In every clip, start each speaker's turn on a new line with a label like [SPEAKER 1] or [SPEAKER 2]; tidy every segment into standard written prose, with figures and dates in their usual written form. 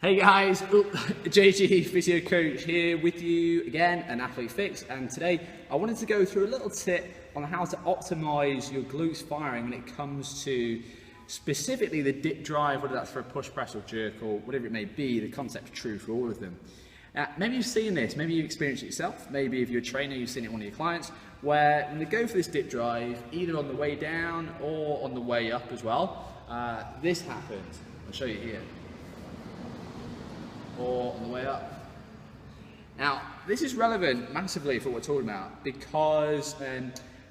[SPEAKER 1] Hey guys, JG Physio Coach here with you again, an AthleteFIX, and today I wanted to go through a little tip on how to optimize your glutes firing when it comes to specifically the dip drive, whether that's for a push, press or jerk or whatever it may be. The concept's true for all of them. Maybe you've seen this, maybe you've experienced it yourself, maybe if you're a trainer you've seen it in one of your clients, where when they go for this dip drive, either on the way down or on the way up as well, this happens. I'll show you here. Or on the way up. Now, this is relevant massively for what we're talking about because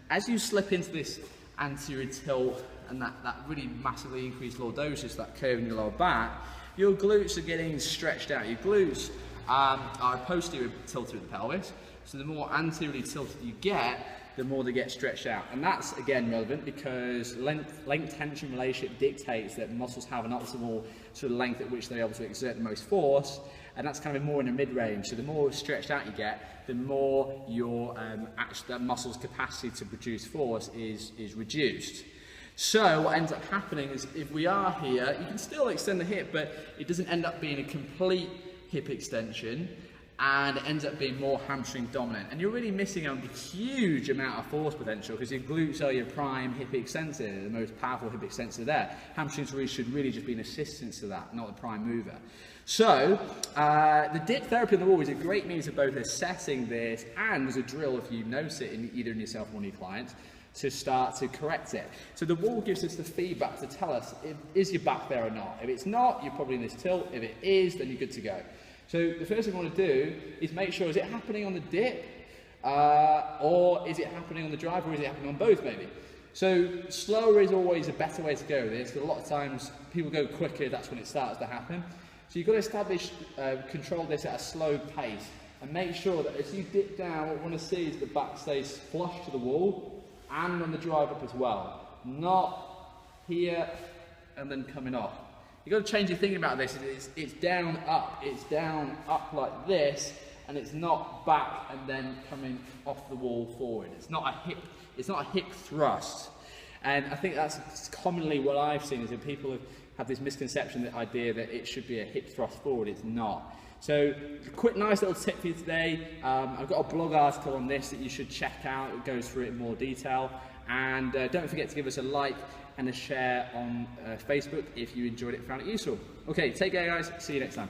[SPEAKER 1] as you slip into this anterior tilt and that really massively increased lordosis, that curve in your lower back, your glutes are getting stretched out. Your glutes are posterior tilted with the pelvis, so the more anteriorly tilted you get, the more they get stretched out. And that's again relevant because length tension relationship dictates that muscles have an optimal sort of length at which they're able to exert the most force, and that's kind of more in the mid-range. So the more stretched out you get, the more your that muscle's capacity to produce force is reduced. So what ends up happening is if we are here, you can still extend the hip, but it doesn't end up being a complete hip extension, and it ends up being more hamstring dominant, and you're really missing out on a huge amount of force potential because your glutes are your prime hip extensor, the most powerful hip extensor there. Hamstrings should really just be an assistance to that, not the prime mover. So the dip therapy on the wall is a great means of both assessing this and as a drill, if you notice it either in yourself or one of your clients, to start to correct it. So the wall gives us the feedback to tell us, is your back there or not? If it's not, you're probably in this tilt. If it is, then you're good to go. So the first thing I want to do is make sure, is it happening on the dip or is it happening on the drive, or is it happening on both maybe? So slower is always a better way to go with this, because a lot of times people go quicker, that's when it starts to happen. So you've got to establish, control this at a slow pace and make sure that as you dip down, what we want to see is the back stays flush to the wall and on the drive up as well. Not here and then coming off. You've got to change your thinking about this. It's down, up like this, and it's not back and then coming off the wall forward. It's not a hip thrust. And I think that's commonly what I've seen is that people have this misconception, the idea that it should be a hip thrust forward. It's not. So quick, nice little tip for you today. I've got a blog article on this that you should check out. It goes through it in more detail. And don't forget to give us a like and a share on Facebook if you enjoyed it and found it useful. Okay, take care guys, see you next time.